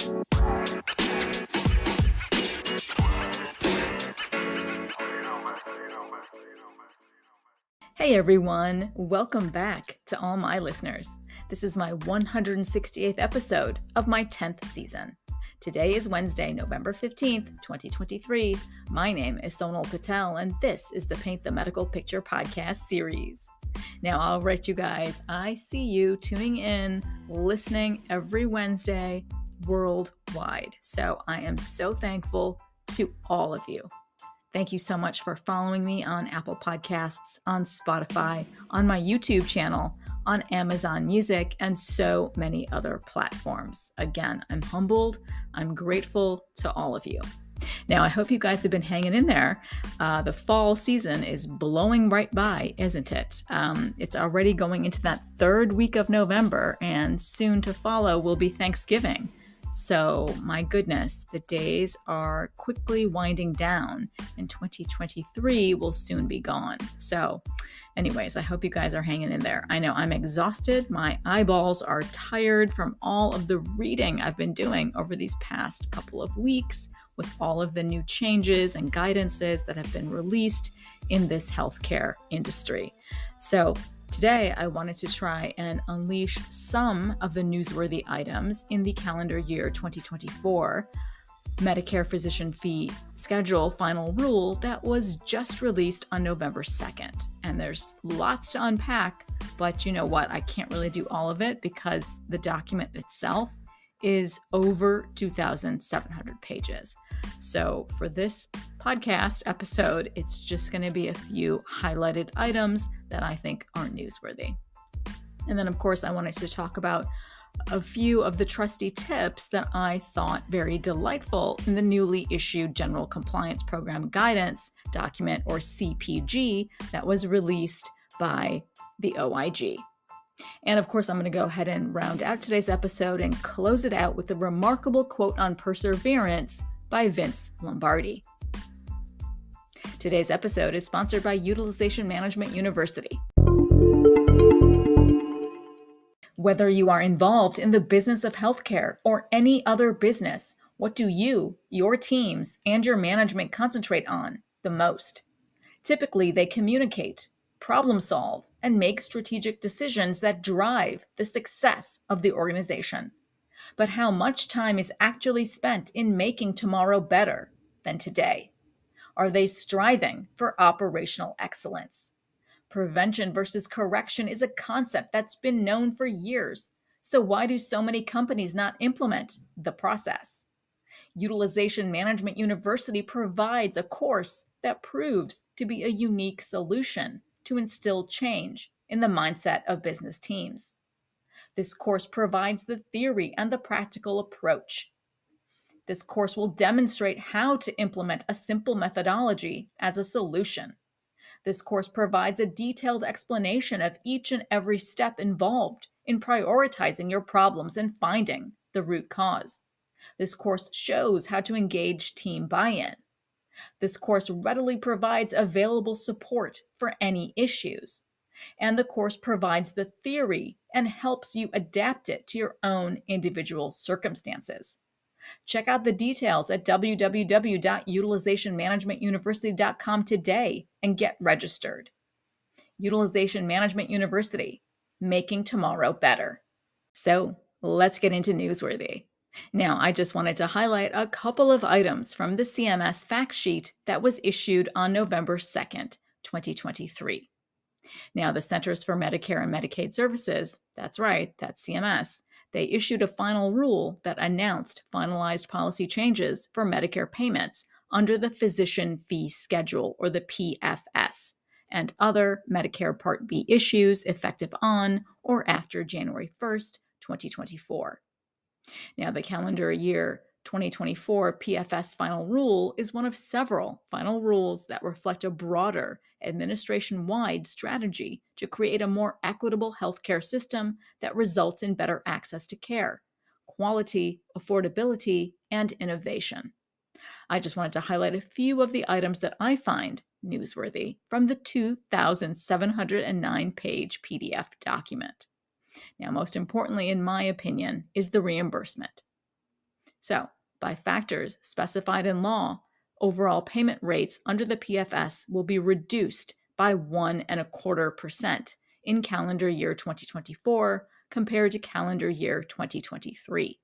Hey everyone, welcome back to all my listeners. This is my 168th episode of my 10th season. Today is Wednesday, November 15th, 2023. My name is Sonal Patel, and this is the Paint the Medical Picture podcast series. Now, all right, you guys, I see you tuning in, listening every Wednesday worldwide. So I am so thankful to all of you. Thank you so much for following me on Apple Podcasts, on Spotify, on my YouTube channel, on Amazon Music, and so many other platforms. Again, I'm humbled. I'm grateful to all of you. Now, I hope you guys have been hanging in there. The fall season is blowing right by, isn't it? It's already going into that third week of November, and soon to follow will be Thanksgiving. So, my goodness, the days are quickly winding down, and 2023 will soon be gone. So, anyways, I hope you guys are hanging in there. I know I'm exhausted. My eyeballs are tired from all of the reading I've been doing over these past couple of weeks with all of the new changes and guidances that have been released in this healthcare industry. So, today, I wanted to try and unleash some of the newsworthy items in the calendar year 2024 Medicare physician fee schedule final rule that was just released on November 2nd. And there's lots to unpack, but you know what? I can't really do all of it because the document itself is over 2,700 pages. So for this podcast episode, it's just going to be a few highlighted items that I think are newsworthy. And then, of course, I wanted to talk about a few of the trusty tips that I thought very delightful in the newly issued General Compliance Program Guidance document, or CPG, that was released by the OIG. And of course, I'm going to go ahead and round out today's episode and close it out with a remarkable quote on perseverance by Vince Lombardi. Today's episode is sponsored by Utilization Management University. Whether you are involved in the business of healthcare or any other business, what do you, your teams, and your management concentrate on the most? Typically, they communicate, problem solve, and make strategic decisions that drive the success of the organization. But how much time is actually spent in making tomorrow better than today? Are they striving for operational excellence? Prevention versus correction is a concept that's been known for years. So why do so many companies not implement the process? Utilization Management University provides a course that proves to be a unique solution to instill change in the mindset of business teams. This course provides the theory and the practical approach. This course will demonstrate how to implement a simple methodology as a solution. This course provides a detailed explanation of each and every step involved in prioritizing your problems and finding the root cause. This course shows how to engage team buy-in. This course readily provides available support for any issues. And the course provides the theory and helps you adapt it to your own individual circumstances. Check out the details at www.utilizationmanagementuniversity.com today and get registered. Utilization Management University, making tomorrow better. So let's get into newsworthy. Now, I just wanted to highlight a couple of items from the CMS fact sheet that was issued on November 2nd, 2023. Now, the Centers for Medicare and Medicaid Services, that's right, that's CMS, they issued a final rule that announced finalized policy changes for Medicare payments under the Physician Fee Schedule, or the PFS, and other Medicare Part B issues effective on or after January 1st, 2024. Now, the calendar year 2024 PFS final rule is one of several final rules that reflect a broader administration-wide strategy to create a more equitable healthcare system that results in better access to care, quality, affordability, and innovation. I just wanted to highlight a few of the items that I find newsworthy from the 2,709-page PDF document. Now, most importantly, in my opinion, is the reimbursement. So, by factors specified in law, overall payment rates under the PFS will be reduced by 1.25% in calendar year 2024 compared to calendar year 2023.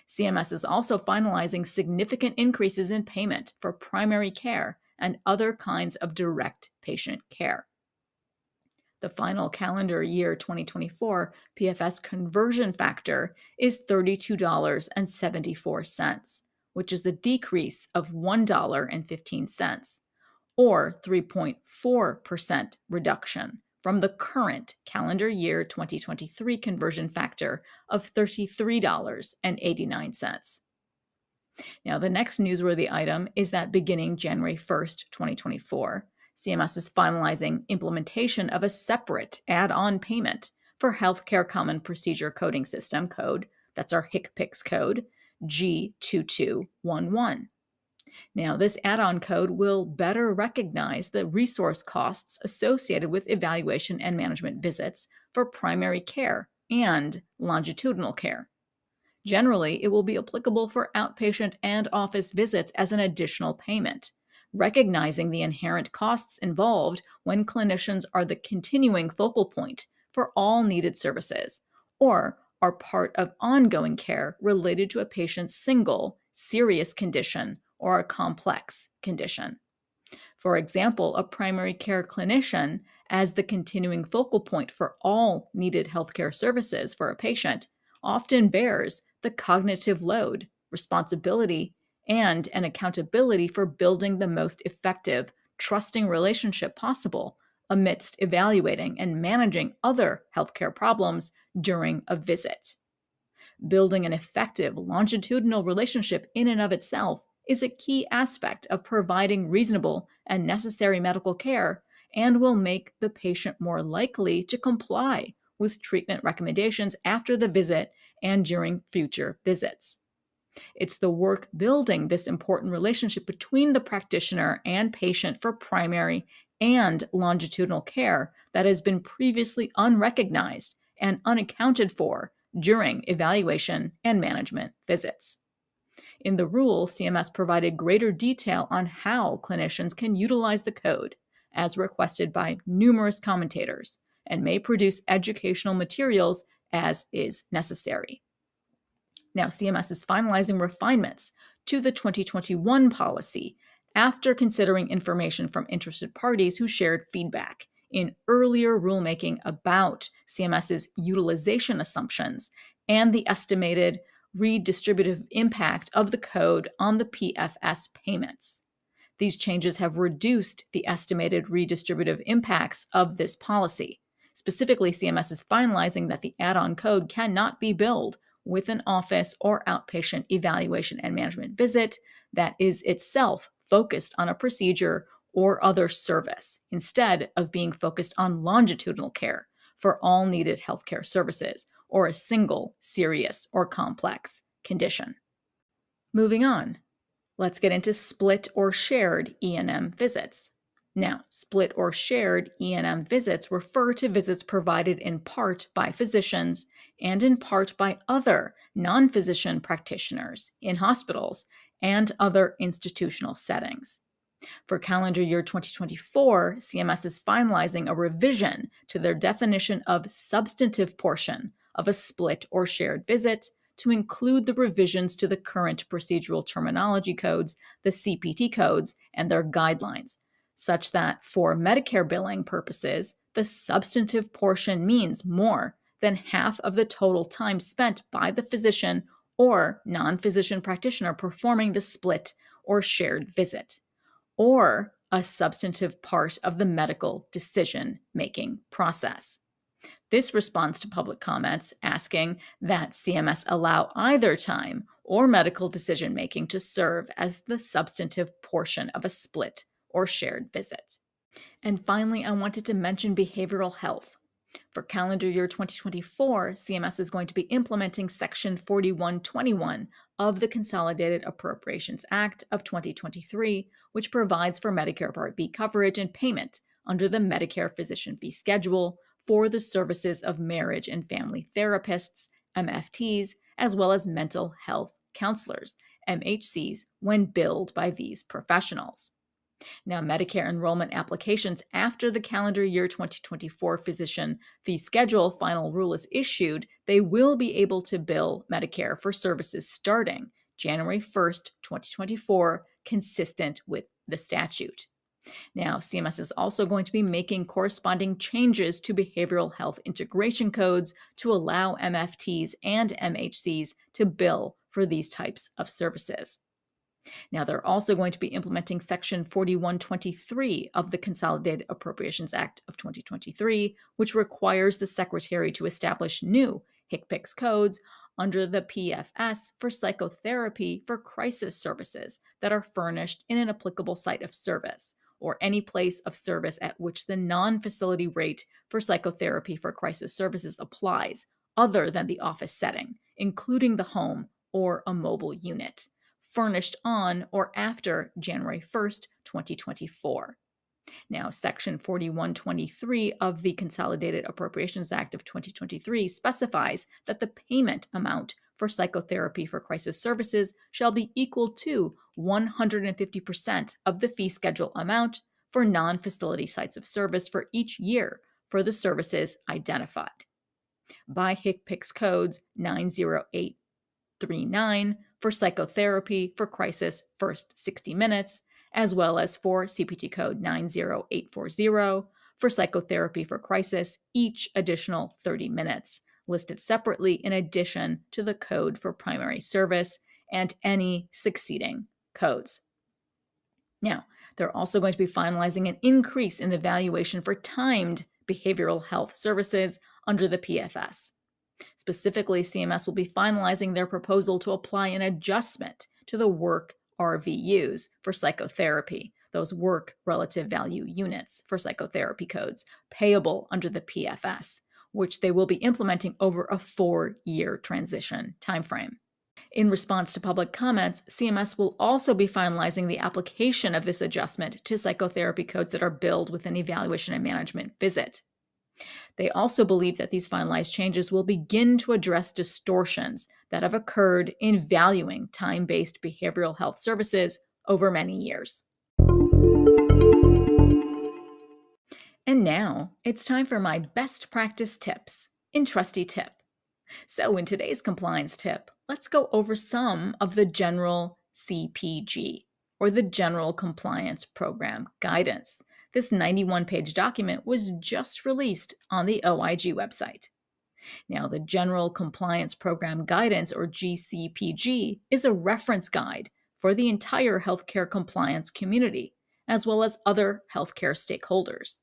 CMS is also finalizing significant increases in payment for primary care and other kinds of direct patient care. The final calendar year 2024 PFS conversion factor is $32.74, which is the decrease of $1.15, or 3.4% reduction from the current calendar year 2023 conversion factor of $33.89. Now, the next newsworthy item is that beginning January 1st, 2024, CMS is finalizing implementation of a separate add-on payment for Healthcare Common Procedure Coding System code, that's our HCPCS code, G2211. Now, this add-on code will better recognize the resource costs associated with evaluation and management visits for primary care and longitudinal care. Generally, it will be applicable for outpatient and office visits as an additional payment, recognizing the inherent costs involved when clinicians are the continuing focal point for all needed services, or are part of ongoing care related to a patient's single, serious condition or a complex condition. For example, a primary care clinician, as the continuing focal point for all needed healthcare services for a patient, often bears the cognitive load, responsibility, and an accountability for building the most effective, trusting relationship possible amidst evaluating and managing other healthcare problems during a visit. Building an effective longitudinal relationship in and of itself is a key aspect of providing reasonable and necessary medical care and will make the patient more likely to comply with treatment recommendations after the visit and during future visits. It's the work building this important relationship between the practitioner and patient for primary and longitudinal care that has been previously unrecognized and unaccounted for during evaluation and management visits. In the rule, CMS provided greater detail on how clinicians can utilize the code, as requested by numerous commentators, and may produce educational materials as is necessary. Now, CMS is finalizing refinements to the 2021 policy after considering information from interested parties who shared feedback in earlier rulemaking about CMS's utilization assumptions and the estimated redistributive impact of the code on the PFS payments. These changes have reduced the estimated redistributive impacts of this policy. Specifically, CMS is finalizing that the add-on code cannot be billed with an office or outpatient evaluation and management visit that is itself focused on a procedure or other service, instead of being focused on longitudinal care for all needed healthcare services or a single serious or complex condition. Moving on, let's get into split or shared E&M visits. Now, split or shared E&M visits refer to visits provided in part by physicians and in part by other non-physician practitioners in hospitals and other institutional settings. For calendar year 2024, CMS is finalizing a revision to their definition of substantive portion of a split or shared visit to include the revisions to the current procedural terminology codes, the CPT codes, and their guidelines, such that for Medicare billing purposes, the substantive portion means more than half of the total time spent by the physician or non-physician practitioner performing the split or shared visit, or a substantive part of the medical decision-making process. This responds to public comments asking that CMS allow either time or medical decision-making to serve as the substantive portion of a split or shared visit. And finally, I wanted to mention behavioral health. For calendar year 2024, CMS is going to be implementing Section 4121 of the Consolidated Appropriations Act of 2023, which provides for Medicare Part B coverage and payment under the Medicare Physician Fee Schedule for the services of marriage and family therapists, MFTs, as well as mental health counselors, MHCs, when billed by these professionals. Now, Medicare enrollment applications after the calendar year 2024 physician fee schedule final rule is issued, they will be able to bill Medicare for services starting January 1st, 2024, consistent with the statute. Now, CMS is also going to be making corresponding changes to behavioral health integration codes to allow MFTs and MHCs to bill for these types of services. Now, they're also going to be implementing Section 4123 of the Consolidated Appropriations Act of 2023, which requires the Secretary to establish new HCPCS codes under the PFS for psychotherapy for crisis services that are furnished in an applicable site of service or any place of service at which the non-facility rate for psychotherapy for crisis services applies, other than the office setting, including the home or a mobile unit, furnished on or after January 1st, 2024. Now, Section 4123 of the Consolidated Appropriations Act of 2023 specifies that the payment amount for psychotherapy for crisis services shall be equal to 150% of the fee schedule amount for non-facility sites of service for each year for the services identified by HCPCS codes 90839 for psychotherapy for crisis first 60 minutes, as well as for CPT code 90840 for psychotherapy for crisis each additional 30 minutes, listed separately in addition to the code for primary service and any succeeding codes. Now, they're also going to be finalizing an increase in the valuation for timed behavioral health services under the PFS. Specifically, CMS will be finalizing their proposal to apply an adjustment to the work RVUs for psychotherapy, those work relative value units for psychotherapy codes, payable under the PFS, which they will be implementing over a 4-year transition timeframe. In response to public comments, CMS will also be finalizing the application of this adjustment to psychotherapy codes that are billed with an evaluation and management visit. They also believe that these finalized changes will begin to address distortions that have occurred in valuing time-based behavioral health services over many years. And now it's time for my best practice tips in Trusty Tip. So in today's compliance tip, let's go over some of the general CPG, or the General Compliance Program Guidance. This 91-page document was just released on the OIG website. Now, the General Compliance Program Guidance, or GCPG, is a reference guide for the entire healthcare compliance community, as well as other healthcare stakeholders.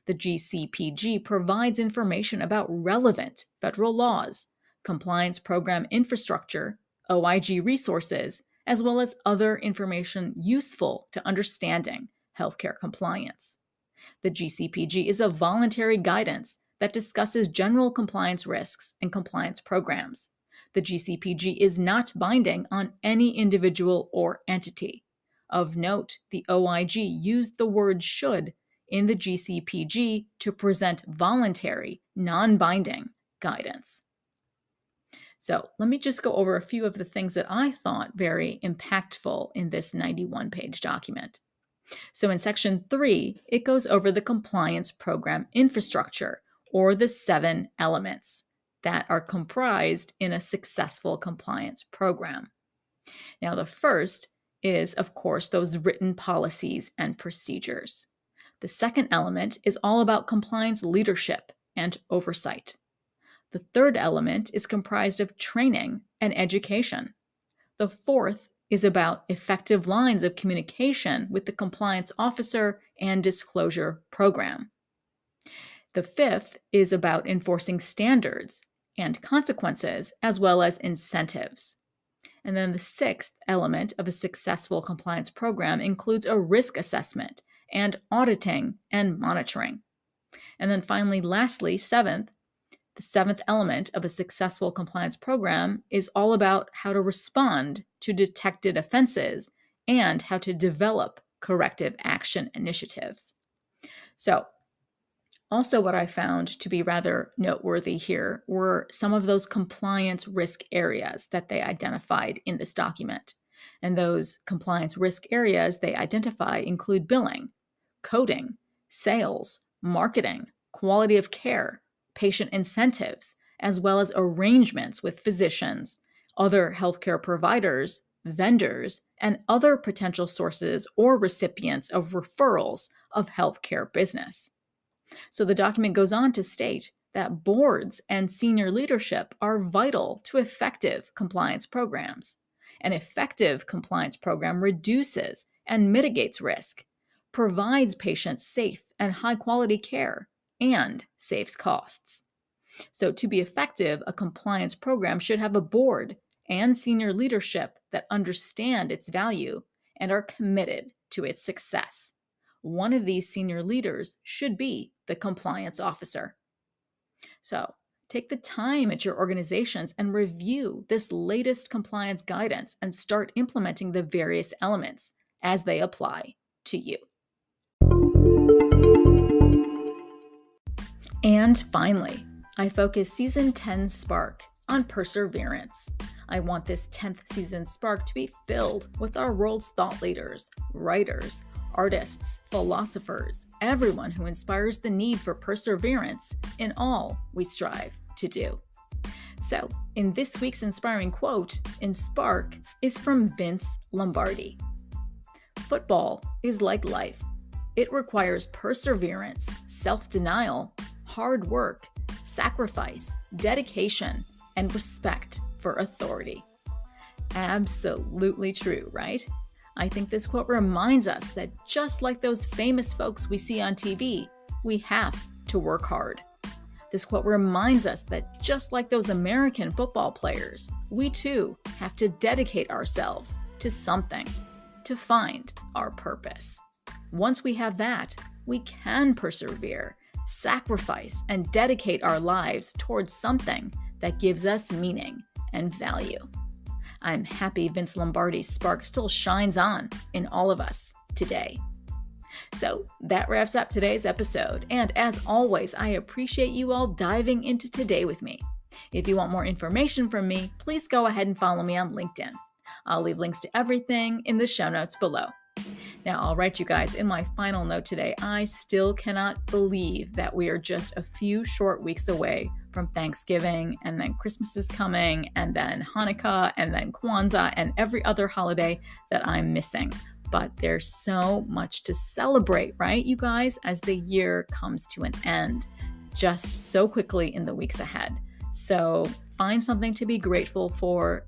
The GCPG provides information about relevant federal laws, compliance program infrastructure, OIG resources, as well as other information useful to understanding healthcare compliance. The GCPG is a voluntary guidance that discusses general compliance risks and compliance programs. The GCPG is not binding on any individual or entity. Of note, the OIG used the word should in the GCPG to present voluntary, non-binding guidance. So let me just go over a few of the things that I thought very impactful in this 91-page document. So in Section 3, it goes over the compliance program infrastructure, or the 7 elements that are comprised in a successful compliance program. Now, the first is, of course, those written policies and procedures. The second element is all about compliance leadership and oversight. The third element is comprised of training and education. The fourth is about effective lines of communication with the compliance officer and disclosure program. The fifth is about enforcing standards and consequences, as well as incentives. And then the sixth element of a successful compliance program includes a risk assessment and auditing and monitoring. And then finally, lastly, the seventh element of a successful compliance program is all about how to respond to detected offenses and how to develop corrective action initiatives. So Also, what I found to be rather noteworthy here were some of those compliance risk areas that they identified in this document. And those compliance risk areas they identify include billing, coding, sales, marketing, quality of care, patient incentives, as well as arrangements with physicians, other healthcare providers, vendors, and other potential sources or recipients of referrals of healthcare business. So the document goes on to state that boards and senior leadership are vital to effective compliance programs. An effective compliance program reduces and mitigates risk, provides patients safe and high quality care, and saves costs. So to be effective, a compliance program should have a board and senior leadership that understand its value and are committed to its success. One of these senior leaders should be the compliance officer. So take the time at your organizations and review this latest compliance guidance and start implementing the various elements as they apply to you. And finally, I focus Season 10 Spark on perseverance. I want this 10th season Spark to be filled with our world's thought leaders, writers, artists, philosophers, everyone who inspires the need for perseverance in all we strive to do. So, in this week's inspiring quote in Spark is from Vince Lombardi. Football is like life. It requires perseverance, self-denial, hard work, sacrifice, dedication, and respect for authority. Absolutely true, right? I think this quote reminds us that just like those famous folks we see on TV, we have to work hard. This quote reminds us that just like those American football players, we too have to dedicate ourselves to something to find our purpose. Once we have that, we can persevere, sacrifice, and dedicate our lives towards something that gives us meaning and value. I'm happy Vince Lombardi's spark still shines on in all of us today. So that wraps up today's episode. And as always, I appreciate you all diving into today with me. If you want more information from me, please go ahead and follow me on LinkedIn. I'll leave links to everything in the show notes below. Now, all right, you guys, in my final note today, I still cannot believe that we are just a few short weeks away from Thanksgiving, and then Christmas is coming, and then Hanukkah, and then Kwanzaa, and every other holiday that I'm missing. But there's so much to celebrate, right, you guys, as the year comes to an end, just so quickly in the weeks ahead. So find something to be grateful for,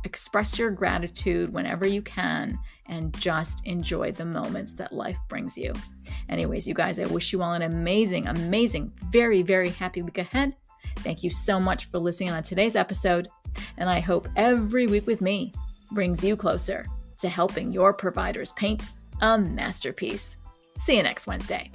express your gratitude whenever you can, and just enjoy the moments that life brings you. Anyways, you guys, I wish you all an amazing, very, very happy week ahead. Thank you so much for listening on today's episode, and I hope every week with me brings you closer to helping your providers paint a masterpiece. See you next Wednesday.